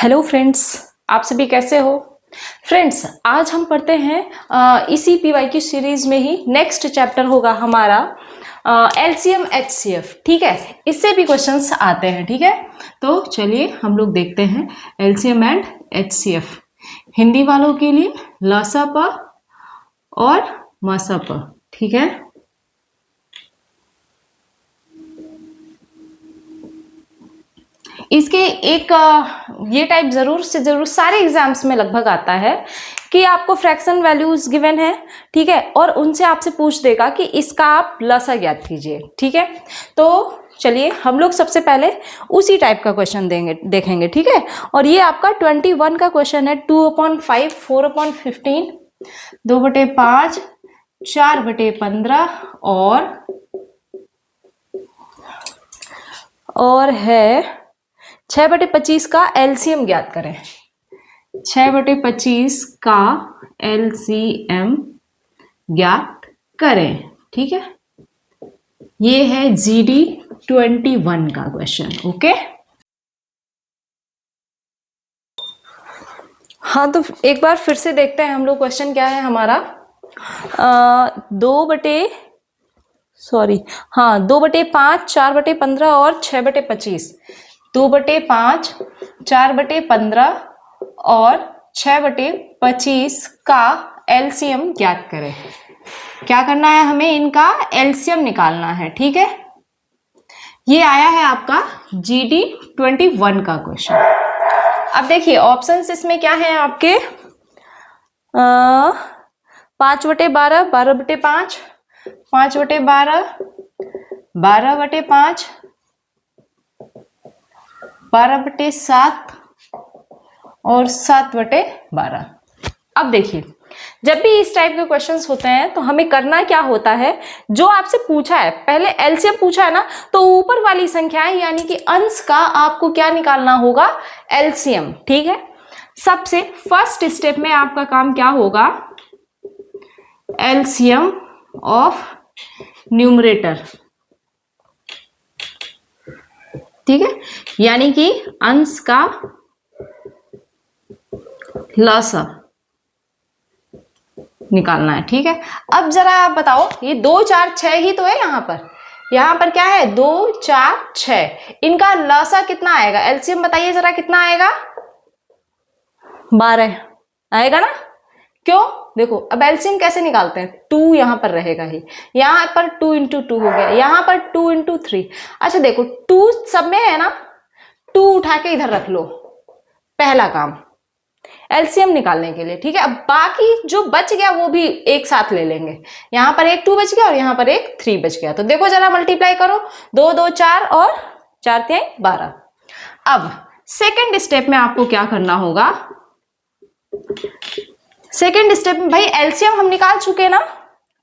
Hello friends, आप सभी कैसे हो। फ्रेंड्स, आज हम पढ़ते हैं इसी पीवाई की सीरीज में ही नेक्स्ट चैप्टर होगा हमारा एलसीएम एचसीएफ। ठीक है, इससे भी क्वेश्चंस आते हैं। ठीक है, तो चलिए हम लोग देखते हैं एलसीएम एंड एचसीएफ। हिंदी वालों के लिए लसाप और मसाप। ठीक है, इसके एक ये टाइप जरूर से जरूर सारे एग्जाम्स में लगभग आता है कि आपको फ्रैक्शन वैल्यूज गिवन है, ठीक है, और उनसे आपसे पूछ देगा कि इसका आप लसा ज्ञात कीजिए। ठीक है, तो चलिए हम लोग सबसे पहले उसी टाइप का क्वेश्चन देखेंगे। ठीक है, और ये आपका 21 का क्वेश्चन है। 2/5, 4/15, 2/5, 4/15 और है 6/25 का एलसीएम ज्ञात करें। 6/25 का एलसीएम ज्ञात करें। ठीक है, ये है GD 21 का क्वेश्चन। ओके, हाँ, तो एक बार फिर से देखते हैं हम लोग क्वेश्चन क्या है हमारा। 2/5, 4/15 और 6/25। 2/5, 4/15 और 6/25 का एलसीएम ज्ञात करें। क्या करना है हमें? इनका एलसीएम निकालना है। ठीक है, ये आया है आपका GD 21 का क्वेश्चन। अब देखिए ऑप्शंस इसमें क्या है आपके, 5/12, 12/5, 5/12, 12/5, 12/7 और 7/12। अब देखिए, जब भी इस टाइप के क्वेश्चंस होते हैं तो हमें करना क्या होता है, जो आपसे पूछा है, पहले एलसीएम पूछा है ना, तो ऊपर वाली संख्याएं यानी कि अंश का आपको क्या निकालना होगा? एलसीएम। ठीक है, सबसे फर्स्ट स्टेप में आपका काम क्या होगा? LCM of numerator. ठीक है, यानी कि अंश का लसा निकालना है। ठीक है, अब जरा आप बताओ, ये 2, 4, 6 ही तो है यहाँ पर क्या है? 2, 4, 6। इनका लसा कितना आएगा? एलसीएम बताइए जरा, कितना आएगा? 12 आएगा ना। क्यों? देखो अब एलसीएम कैसे निकालते हैं, 2 यहां पर रहेगा ही, यहां पर 2 × 2 हो गया, यहां पर 2 × 3। अच्छा देखो 2 सब में है ना, 2 उठा के इधर रख लो, पहला काम एलसीएम निकालने के लिए। ठीक है, अब बाकी जो बच गया वो भी एक साथ ले लेंगे। यहां पर एक 2 बच गया और यहां पर एक 3 बच गया, तो देखो जरा मल्टीप्लाई करो, 2, 2, 4 और 4, 3, 12। अब सेकेंड स्टेप में आपको क्या करना होगा? सेकेंड स्टेप में भाई एलसीएम हम निकाल चुके ना,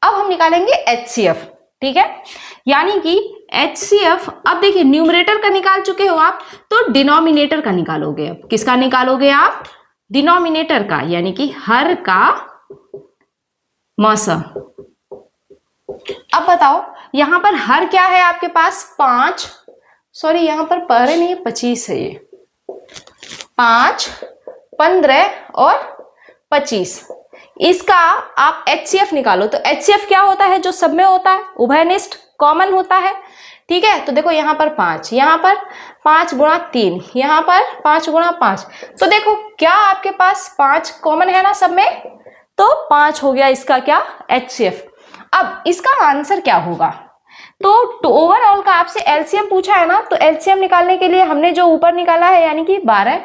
अब हम निकालेंगे एचसीएफ। ठीक है, यानी कि एचसीएफ, अब देखिए न्यूमरेटर का निकाल चुके हो आप, तो डिनोमिनेटर का निकालोगे। अब किसका निकालोगे आप? डिनोमिनेटर का, यानी कि हर का मसा। अब बताओ यहां पर हर क्या है आपके पास? 5, सॉरी यहां पर पहले नहीं, 25 है ये। 5, 15 और 25, इसका आप एचसीएफ निकालो। तो एचसीएफ क्या होता है? जो सब में होता है, उभयनिष्ठ कॉमन होता है। ठीक है, तो देखो यहाँ पर 5, यहाँ पर 5 × 3, यहाँ पर 5 × 5। तो देखो क्या आपके पास 5 कॉमन है ना सब में, तो 5 हो गया इसका क्या? एचसीएफ। अब इसका आंसर क्या होगा? तो ओवरऑल का आपसे एलसीएम पूछा है ना, तो एलसीएम निकालने के लिए हमने जो ऊपर निकाला है यानी कि 12,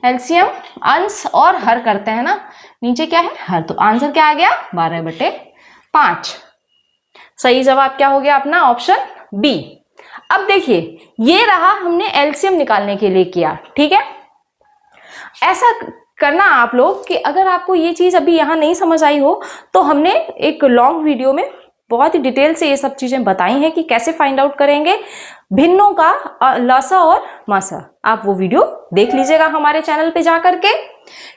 एलसीएम अंश और हर करते हैं ना, नीचे क्या है? हर। तो आंसर क्या आ गया? 12/5। सही जवाब क्या हो गया अपना? Option b. अब देखिए ये रहा हमने एलसीएम निकालने के लिए किया। ठीक है, ऐसा करना आप लोग कि अगर आपको ये चीज अभी यहां नहीं समझ आई हो तो हमने एक लॉन्ग वीडियो में बहुत ही डिटेल से ये सब चीजें बताई हैं कि कैसे फाइंड आउट करेंगे भिन्नों का लसा और मासा। आप वो वीडियो देख लीजिएगा हमारे चैनल पे जा करके,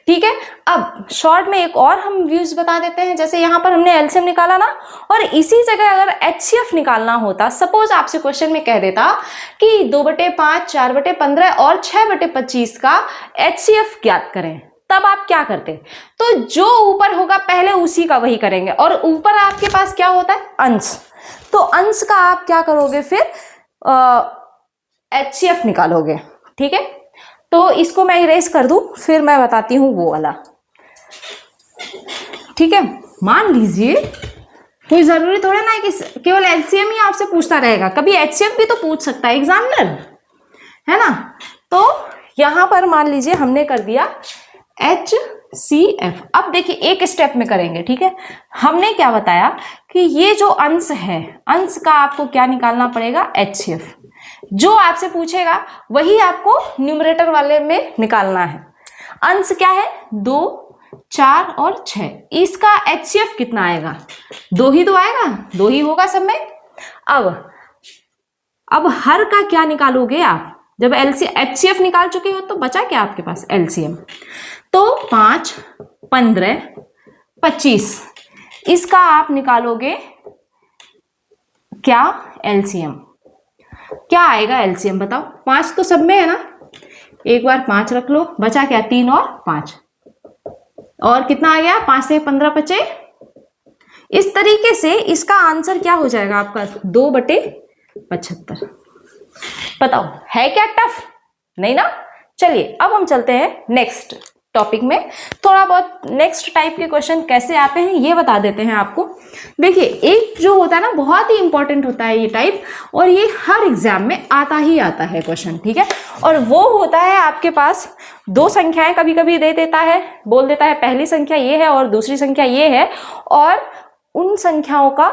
ठीक है। अब शॉर्ट में एक और हम व्यूज बता देते हैं। जैसे यहाँ पर हमने एलसीएम निकाला ना, और इसी जगह अगर एचसीएफ निकालना होता, सपोज आपसे क्वेश्चन में कह देता कि 2/5, 4/15 और 6/25 का एचसीएफ ज्ञात करें, तब आप क्या करते? तो जो ऊपर होगा पहले उसी का वही करेंगे, और ऊपर आपके पास क्या होता है? अंश। तो अंश का आप क्या करोगे फिर? एचसीएफ निकालोगे, ठीक है। तो इसको मैं इरेज कर दूं, फिर मैं बताती हूं वो वाला, ठीक है। मान लीजिए कोई जरूरी थोड़ा ना है कि केवल एलसीएम ही आपसे पूछता रहेगा, कभी एचसीएफ भी तो पूछ सकता है एग्जामिनर, है ना। तो यहां पर मान लीजिए हमने कर दिया HCF। अब देखिए एक स्टेप में करेंगे, ठीक है। हमने क्या बताया कि ये जो अंश है, अंश का आपको क्या निकालना पड़ेगा? HCF। जो आपसे पूछेगा वही आपको न्यूमरेटर वाले में निकालना है। अंश क्या है? 2, 4 और 6। इसका HCF कितना आएगा? 2 ही तो आएगा, 2 ही होगा सब में। अब हर का क्या निकालोगे आप? जब HCF निकाल चुके हो तो बचा क्या आपके पास? LCM। तो 5, 15, 25 इसका आप निकालोगे क्या? LCM। क्या आएगा LCM बताओ? 5 तो सब में है ना, एक बार 5 रख लो, बचा क्या? 3 और 5, और कितना आ गया? 5 से 15 बचे। इस तरीके से इसका आंसर क्या हो जाएगा आपका? 2/75। बताओ है क्या टफ? नहीं ना। चलिए अब हम चलते हैं नेक्स्ट टॉपिक में। थोड़ा बहुत नेक्स्ट टाइप के क्वेश्चन कैसे आते हैं ये बता देते हैं आपको। देखिए एक जो होता है ना, बहुत ही इंपॉर्टेंट होता है ये टाइप, और ये हर एग्जाम में आता ही आता है क्वेश्चन, ठीक है। और वो होता है आपके पास 2 संख्याएं कभी कभी दे देता है, बोल देता है पहली संख्या ये है और दूसरी संख्या ये है, और उन संख्याओं का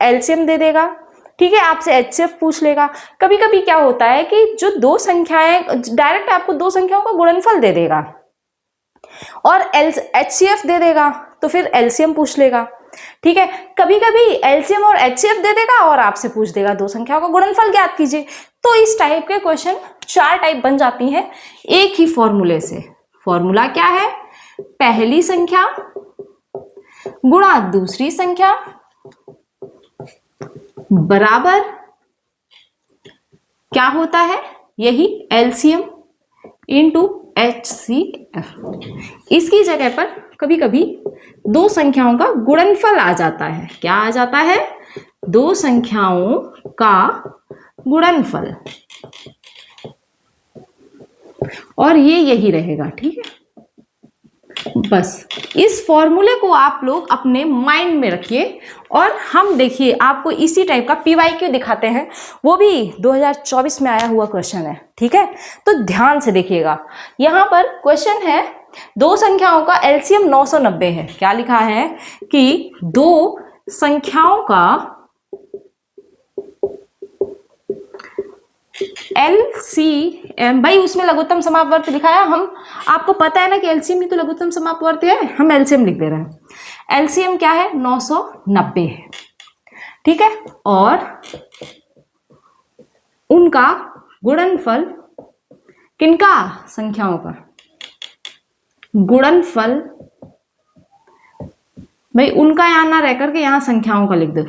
एलसीएम दे देगा, ठीक है। आपसे एचसीएफ पूछ लेगा। कभी कभी क्या होता है कि जो 2 संख्याएं, डायरेक्ट आपको 2 संख्याओं का गुणनफल दे देगा और एचसीएफ दे देगा, तो फिर एलसीएम पूछ लेगा, ठीक है। कभी कभी एलसीएम और एचसीएफ दे देगा और आपसे पूछ देगा 2 संख्याओं का गुणनफल ज्ञात कीजिए। तो इस टाइप के क्वेश्चन 4 टाइप बन जाती हैं एक ही फॉर्मूले से। फॉर्मूला क्या है? पहली संख्या गुणा दूसरी संख्या बराबर क्या होता है? यही एलसीएम इंटू HCF। इसकी जगह पर कभी कभी 2 संख्याओं का गुणनफल आ जाता है। क्या आ जाता है? 2 संख्याओं का गुणनफल, और ये यही रहेगा, ठीक है। बस इस फॉर्मूले को आप लोग अपने माइंड में रखिए, और हम देखिए आपको इसी टाइप का PYQ दिखाते हैं, वो भी 2024 में आया हुआ क्वेश्चन है, ठीक है। तो ध्यान से देखिएगा। यहां पर क्वेश्चन है 2 संख्याओं का एलसीएम 990 है। क्या लिखा है कि 2 संख्याओं का LCM, भाई उसमें लघुत्तम समापवर्त लिखा है, हम आपको पता है ना कि LCM ही तो लघुत्तम समापवर्त है, हम LCM लिख दे रहे हैं। LCM क्या है? 990 है, ठीक है। और उनका गुणनफल, किनका? संख्याओं का गुणनफल, भाई उनका यहां ना रह करके यहां संख्याओं का लिख दो,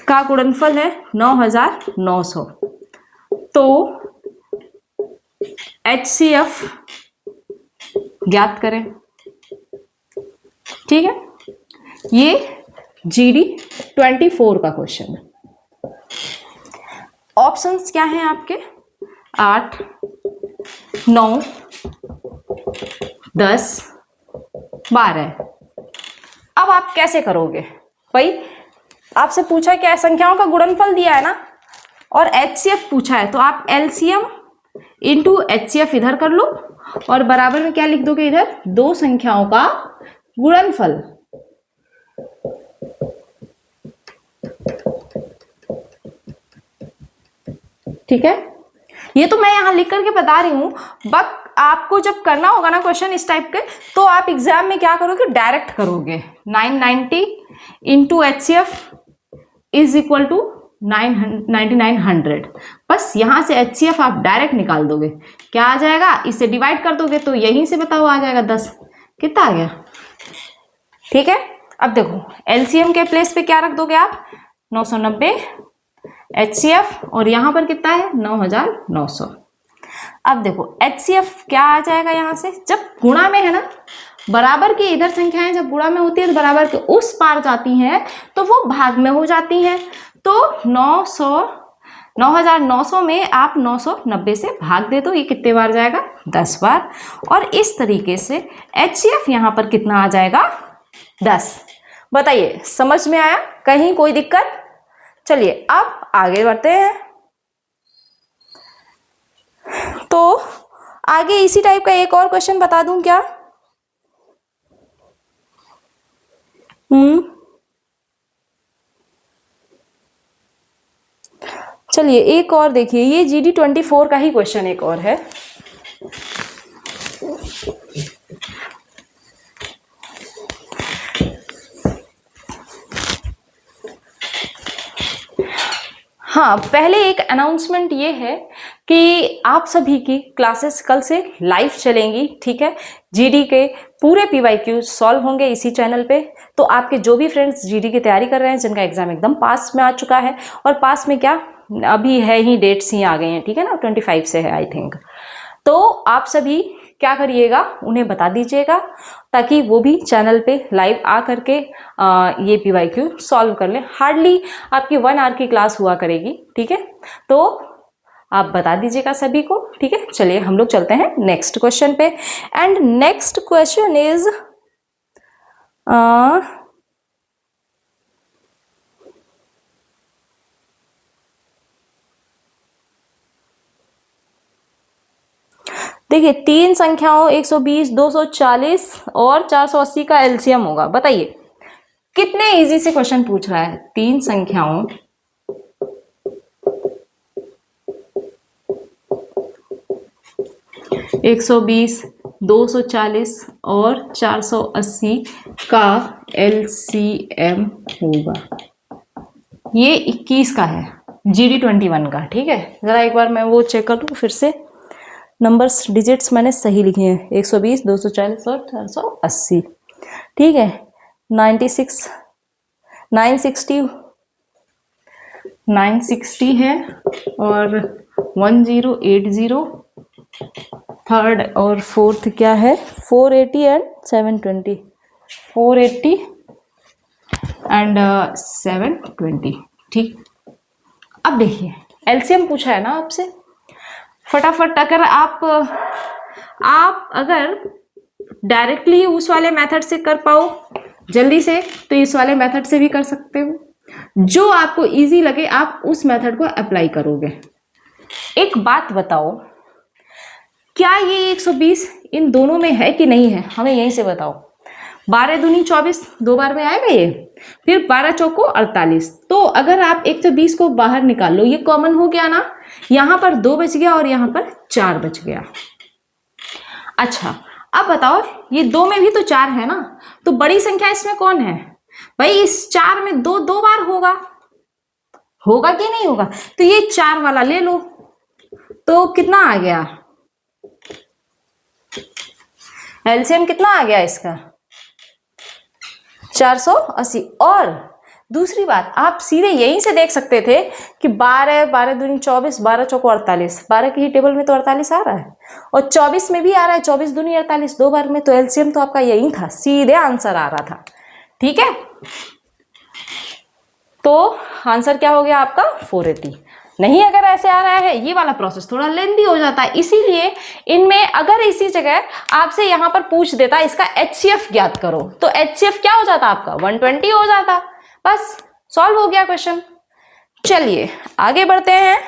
का गुणनफल है 9900। तो HCF ज्ञात करें, ठीक है। ये GD 24 का क्वेश्चन है। ऑप्शंस क्या हैं आपके? 8, 9, 10, 12। अब आप कैसे करोगे? भाई आपसे पूछा क्या? संख्याओं का गुणनफल दिया है ना, और HCF पूछा है, तो आप LCM इंटू HCF इधर कर लो, और बराबर में क्या लिख दोगे? इधर 2 संख्याओं का गुणनफल। ठीक है, ये तो मैं यहां लिख करके बता रही हूं, बट आपको जब करना होगा ना क्वेश्चन इस टाइप के, तो आप एग्जाम में क्या करोगे, डायरेक्ट करोगे 990 into HCF is equal to 9900। बस यहां से HCF आप डायरेक्ट निकाल दोगे, क्या आ जाएगा, इसे डिवाइड कर दोगे तो यहीं से बताओ आ जाएगा 10। कितना आ गया? ठीक है। अब देखो LCM के प्लेस पे क्या रख दोगे आप, 990 HCF और यहां पर कितना है 9900। अब देखो HCF क्या आ जाएगा, यहां से जब गुणा में है ना, बराबर की इधर संख्याएं जब गुणा में होती है तो बराबर के उस पार जाती हैं तो वो भाग में हो जाती हैं। तो 9900 में आप 990 से भाग दे दो, ये कितने बार जाएगा, 10 बार। और इस तरीके से HCF यहां पर कितना आ जाएगा, 10। बताइए समझ में आया, कहीं कोई दिक्कत? चलिए अब आगे बढ़ते हैं। तो आगे इसी टाइप का एक और क्वेश्चन बता दूं क्या? चलिए एक और देखिए, ये GD24 का ही क्वेश्चन एक और है। हाँ, पहले एक अनाउंसमेंट ये है कि आप सभी की क्लासेस कल से लाइव चलेंगी, ठीक है। जीडी के पूरे PYQ सॉल्व होंगे इसी चैनल पे। तो आपके जो भी फ्रेंड्स जीडी की तैयारी कर रहे हैं, जिनका एग्जाम एकदम पास में आ चुका है, और पास में क्या अभी है ही, डेट्स ही आ गए हैं, ठीक है ना, 25 से है आई थिंक। तो आप सभी क्या करिएगा, उन्हें बता दीजिएगा ताकि वो भी चैनल पे लाइव आ करके ये PYQ सॉल्व कर लें। हार्डली आपकी 1 आवर की क्लास हुआ करेगी, ठीक है। तो आप बता दीजिएगा सभी को, ठीक है। चलिए हम लोग चलते हैं नेक्स्ट क्वेश्चन पे। एंड नेक्स्ट क्वेश्चन इज देखिए, 3 संख्याओं 120, 240 और 480 का LCM होगा। बताइए कितने इजी से क्वेश्चन पूछ रहा है। 3 संख्याओं 120, 240 और 480 का LCM होगा। ये 21 का है, GD21 का, ठीक है। जरा एक बार मैं वो चेक कर लूँ फिर से, नंबर्स डिजिट्स मैंने सही लिखे हैं, 120, 240 और 480, ठीक है। 96, 960 है और 1080, थर्ड और फोर्थ क्या है, 480 एंड 720, 480 एंड 720, ठीक। अब देखिए LCM पूछा है ना आपसे, फटाफट अगर आप अगर डायरेक्टली उस वाले मेथड से कर पाओ जल्दी से, तो इस वाले मेथड से भी कर सकते हो। जो आपको इजी लगे आप उस मेथड को अप्लाई करोगे। एक बात बताओ, क्या ये 120 इन दोनों में है कि नहीं है, हमें यहीं से बताओ। 12 दूनी 24, 2 बार में आएगा ये, फिर 12 चौको 48। तो अगर आप 120 को बाहर निकाल लो, ये कॉमन हो गया ना, यहां पर 2 बच गया और यहां पर 4 बच गया। अच्छा अब बताओ, ये 2 में भी तो 4 है ना, तो बड़ी संख्या इसमें कौन है भाई? इस 4 में 2 बार होगा कि नहीं होगा? तो ये 4 वाला ले लो, तो कितना आ गया LCM, कितना आ गया इसका, 480। और दूसरी बात, आप सीधे यहीं से देख सकते थे कि 12 दूनी 24, 12 चौको 48, 12 की ही टेबल में तो 48 आ रहा है और 24 में भी आ रहा है, 24 दूनी 48, 2 बार में, तो LCM तो आपका यही था, सीधे आंसर आ रहा था, ठीक है। तो आंसर क्या हो गया आपका 480। नहीं, अगर ऐसे आ रहा है, ये वाला प्रोसेस थोड़ा लेंथी हो जाता है, इसीलिए इनमें अगर इसी जगह आपसे यहां पर पूछ देता इसका HCF ज्ञात करो, तो HCF क्या हो जाता आपका 120 हो जाता, बस सॉल्व हो गया क्वेश्चन। चलिए आगे बढ़ते हैं।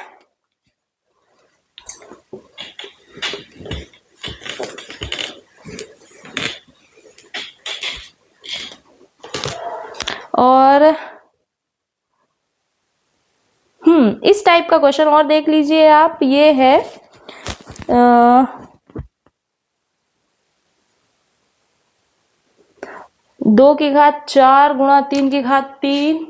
और इस टाइप का क्वेश्चन और देख लीजिए आप, ये है 2 की घात 4 गुणा 3 की घात 3,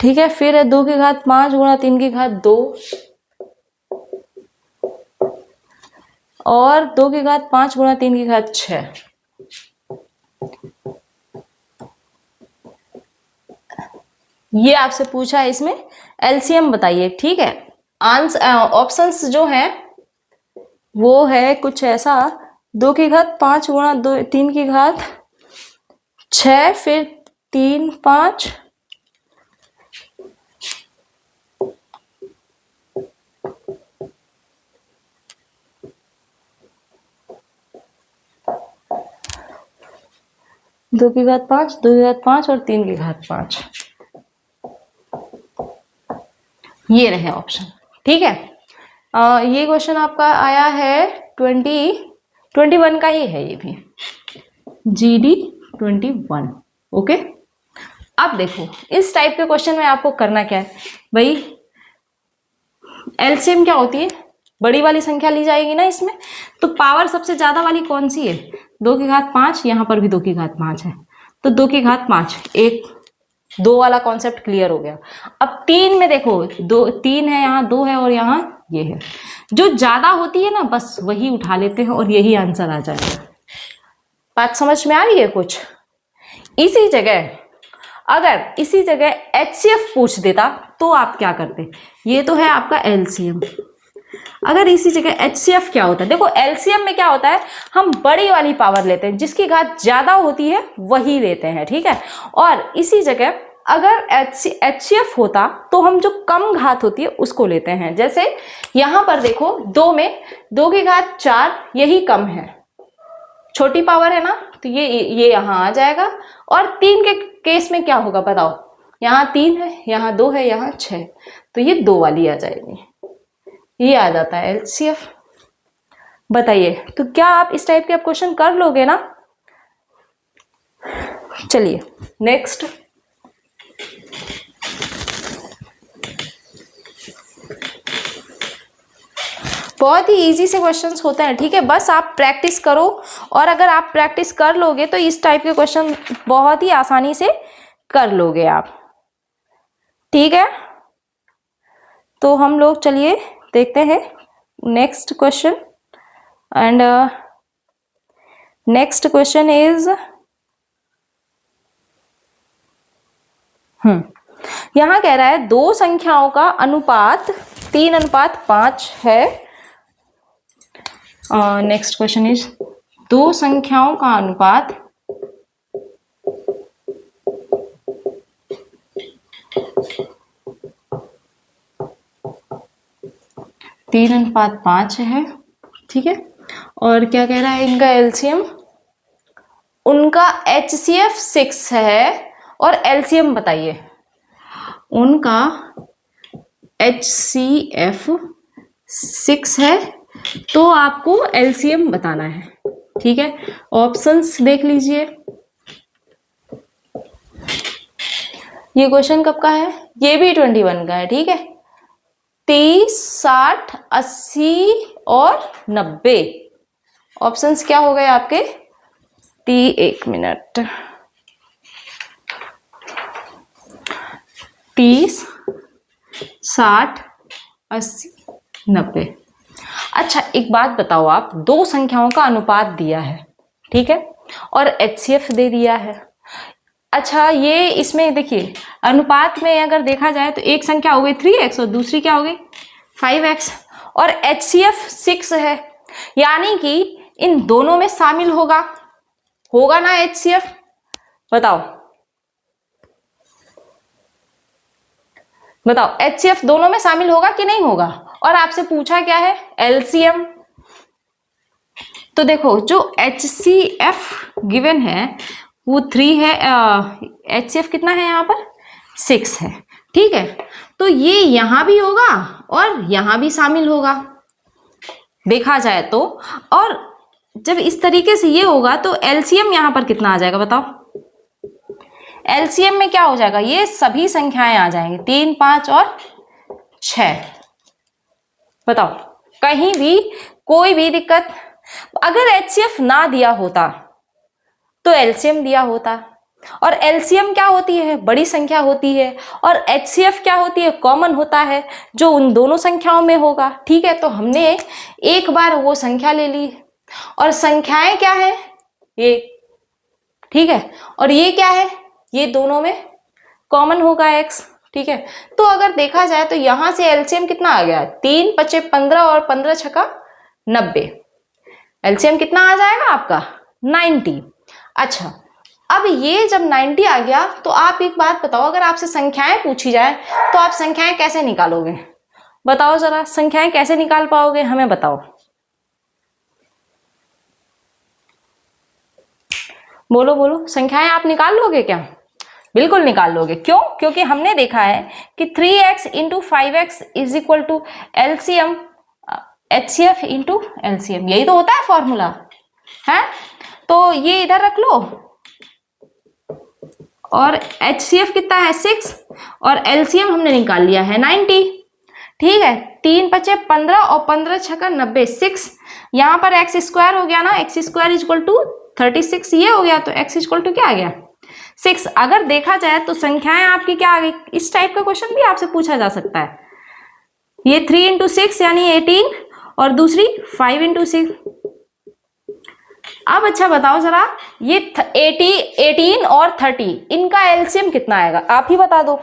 ठीक है। फिर है 2 की घात 5 गुणा 3 की घात 2, और 2 की घात 5 गुणा 3 की घात 6। ये आपसे पूछा है, इसमें एलसीएम बताइए, ठीक है। ऑप्शंस जो है वो है कुछ ऐसा, 2 की घात 5 गुणा 3 की घात 6, फिर 3 5, दो की घात 5, 2 की घात 5 और 3 की घात 5। ये रहे ऑप्शन, ठीक है। ये क्वेश्चन आपका आया है 21 का ही है, ये भी GD 21। ओके, अब देखो इस टाइप के क्वेश्चन में आपको करना क्या है भाई, एलसीएम क्या होती है, बड़ी वाली संख्या ली जाएगी ना इसमें, तो पावर सबसे ज्यादा वाली कौन सी है, 2 की घात 5, यहां पर भी 2 की घात 5 है, तो 2 की घात 5, एक 2 वाला कॉन्सेप्ट क्लियर हो गया। अब 3 में देखो, 3 है, यहाँ 2 है और यहाँ ये है, जो ज्यादा होती है ना बस वही उठा लेते हैं और यही आंसर आ जाएगा। बात समझ में आ रही है कुछ? इसी जगह अगर इसी जगह HCF पूछ देता तो आप क्या करते, ये तो है आपका LCM, अगर इसी जगह HCF क्या होता है, देखो LCM में क्या होता है, हम बड़ी वाली पावर लेते हैं, जिसकी घात ज्यादा होती है वही लेते हैं, ठीक है। और इसी जगह अगर HCF होता तो हम जो कम घात होती है उसको लेते हैं। जैसे यहां पर देखो 2 में 2 की घात 4, यही कम है, छोटी पावर है ना, तो ये यहां आ जाएगा। और 3 के केस में क्या होगा बताओ, यहाँ 3 है, यहाँ 2 है, यहाँ 6, तो ये 2 वाली आ जाएगी, ये आ जाता है LCF। बताइए, तो क्या आप इस टाइप के आप क्वेश्चन कर लोगे ना? चलिए नेक्स्ट, बहुत ही इजी से क्वेश्चंस होते हैं, ठीक है। बस आप प्रैक्टिस करो, और अगर आप प्रैक्टिस कर लोगे तो इस टाइप के क्वेश्चन बहुत ही आसानी से कर लोगे आप, ठीक है। तो हम लोग चलिए देखते हैं next question, and next question is, यहां कह रहा है दो संख्याओं का अनुपात 3:5 है। नेक्स्ट क्वेश्चन इज, दो संख्याओं का अनुपात 3:5 है, ठीक है। और क्या कह रहा है, इनका एलसीएम, उनका HCF 6 है और एलसीएम बताइए। उनका HCF 6 है तो आपको एलसीएम बताना है, ठीक है। ऑप्शंस देख लीजिए, ये क्वेश्चन कब का है, ये भी 21 का है, ठीक है। 30, 60, 80 और 90। ऑप्शंस क्या हो गए आपके, 1 मिनट, 30, 60, 80, 90। अच्छा एक बात बताओ, आप दो संख्याओं का अनुपात दिया है, ठीक है, और HCF दे दिया है। अच्छा ये इसमें देखिए, अनुपात में अगर देखा जाए तो एक संख्या हो गई 3x और दूसरी क्या हो गई 5x, और HCF 6 है, यानी कि इन दोनों में शामिल होगा ना HCF, बताओ HCF दोनों में शामिल होगा कि नहीं होगा। और आपसे पूछा क्या है, LCM। तो देखो जो HCF गिवन है वो 3 है, HCF कितना है यहाँ पर 6 है, ठीक है। तो ये यहां भी होगा और यहां भी शामिल होगा देखा जाए तो। और जब इस तरीके से ये होगा तो LCM यहां पर कितना आ जाएगा बताओ, LCM में क्या हो जाएगा, ये सभी संख्याएं आ जाएंगी 3, 5 और 6। बताओ कहीं भी कोई भी दिक्कत, अगर HCF ना दिया होता तो LCM दिया होता, और LCM क्या होती है, बड़ी संख्या होती है, और HCF क्या होती है, कॉमन होता है जो उन दोनों संख्याओं में होगा। ठीक है, तो हमने एक बार वो संख्या ले ली, और संख्याएं क्या है, ये, ठीक है, और ये क्या है, ये दोनों में कॉमन होगा x। ठीक है, तो अगर देखा जाए तो यहां से LCM कितना आ गया, 3 पचे 15 और 15 छका 90, LCM कितना आ जाएगा आपका 90। अच्छा, अब ये जब 90 आ गया तो आप एक बात बताओ, अगर आपसे संख्याएं पूछी जाए तो आप संख्याएं कैसे निकालोगे, बताओ जरा, संख्याएं कैसे निकाल पाओगे, हमें बताओ, बोलो बोलो, संख्याएं आप निकाल लोगे क्या? बिल्कुल निकाल लोगे। क्यों? क्योंकि हमने देखा है कि 3x into 5x is equal to LCM HCF into LCM, यही तो होता है फॉर्मूला है। तो ये इधर रख लो, और HCF कितना है 6, और LCM हमने निकाल लिया है 90। ठीक है, 3 पचे 15 और 15 छका 90, 6, यहाँ पर x स्क्वायर हो गया ना, x स्क्वायर इक्वल टू 36, ये हो गया, तो x इक्वल टू क्या आ गया 6। अगर देखा जाए तो संख्याएं आपकी क्या आ गई, इस टाइप का क्वेश्चन भी आपसे पूछा जा सकता है। ये 3 इंटू 6 यानी 18, और दूसरी 5 इंटू 6। अब अच्छा बताओ जरा, ये 18 और 30 इनका LCM कितना आएगा, आप ही बता दो,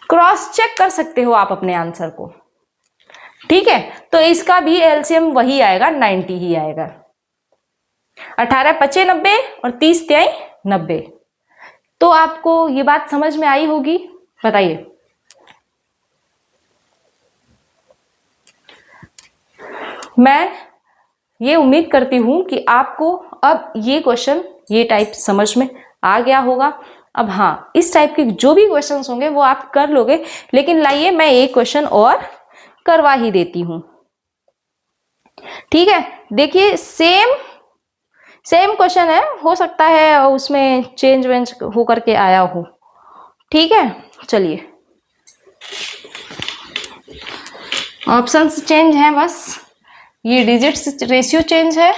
क्रॉस चेक कर सकते हो आप अपने आंसर को। ठीक है, तो इसका भी LCM वही आएगा, 90 ही आएगा। 18 पचे 90 और 30 त्याई 90। तो आपको ये बात समझ में आई होगी, बताइए। मैं ये उम्मीद करती हूं कि आपको अब ये क्वेश्चन, ये टाइप समझ में आ गया होगा। अब हाँ, इस टाइप के जो भी क्वेश्चंस होंगे वो आप कर लोगे, लेकिन लाइए मैं एक क्वेश्चन और करवा ही देती हूं। ठीक है, देखिए सेम क्वेश्चन है, हो सकता है उसमें चेंज वेंज हो करके आया हो। ठीक है, चलिए, ऑप्शंस चेंज हैं, बस ये डिजिट्स रेशियो चेंज है,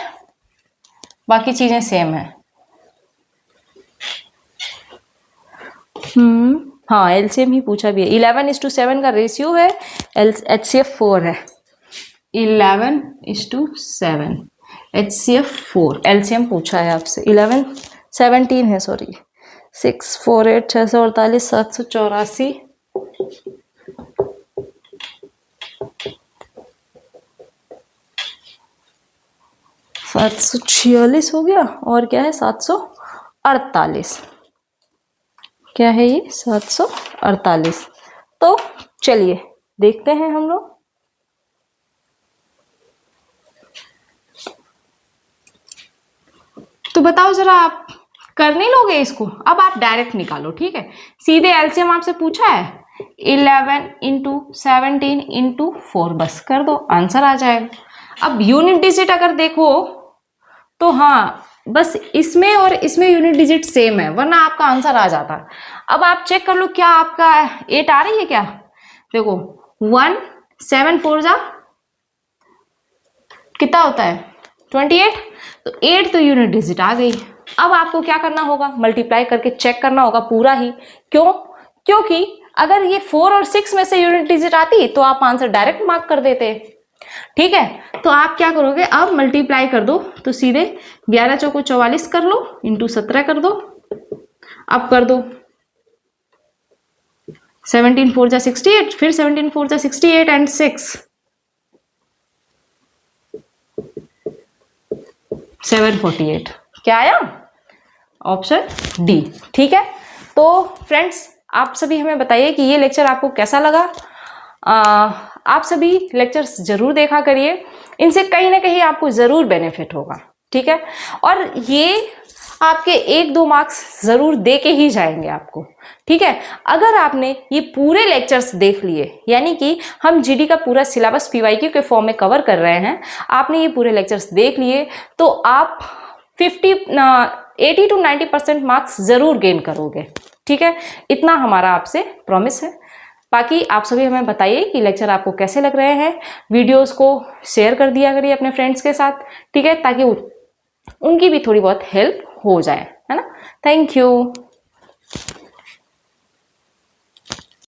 बाकी चीजें सेम है। हाँ, LCM ही पूछा भी है। 11:7 का रेशियो है, HCF 4 है। 11:7 HCF 4, LCM पूछा है आपसे। 17 है, सॉरी, 6 4 8 648 784 746 हो गया, और क्या है 748, क्या है ये 748। तो चलिए देखते हैं हम लोग। तो बताओ जरा, आप कर नहीं लोगे इसको? अब आप डायरेक्ट निकालो। ठीक है, सीधे LCM आपसे पूछा है, 11 इंटू 17 इंटू 4, बस कर दो, आंसर आ जाएगा। अब यूनिट डिजिट अगर देखो तो हाँ, बस इसमें और इसमें यूनिट डिजिट सेम है, वरना आपका आंसर आ जाता। अब आप चेक कर लो, क्या आपका 8 आ रही है क्या? देखो 1 7 4 जा कितना होता है 28, तो 8 तो यूनिट डिजिट आ गई। अब आपको क्या करना होगा, मल्टीप्लाई करके चेक करना होगा पूरा ही। क्यों? क्योंकि अगर ये 4 और 6 में से यूनिट डिजिट आती तो आप आंसर डायरेक्ट मार्क कर देते। ठीक है, तो आप क्या करोगे, अब मल्टीप्लाई कर दो, तो सीधे 11 चौको 44 कर लो, इंटू 17 कर दो। अब कर दो 17 4 जा 68, फिर 17 4 जा 68 एंड 6 748, क्या आया? Option D. ठीक है, तो फ्रेंड्स आप सभी हमें बताइए कि ये लेक्चर आपको कैसा लगा। आप सभी लेक्चर्स जरूर देखा करिए, इनसे कहीं ना कहीं आपको जरूर बेनिफिट होगा। ठीक है, और ये आपके 1-2 मार्क्स जरूर दे के ही जाएंगे आपको। ठीक है, अगर आपने ये पूरे लेक्चर्स देख लिए, यानी कि हम जीडी का पूरा सिलेबस PYQ के फॉर्म में कवर कर रहे हैं, आपने ये पूरे लेक्चर्स देख लिए, तो आप 80 to 90% मार्क्स जरूर गेन करोगे। ठीक है, इतना हमारा आपसे प्रॉमिस है। बाकी आप सभी हमें बताइए कि लेक्चर आपको कैसे लग रहे हैं। वीडियोस को शेयर कर दिया करिए अपने फ्रेंड्स के साथ, ठीक है, ताकि उनकी भी थोड़ी बहुत हेल्प हो जाए, है ना। Thank you.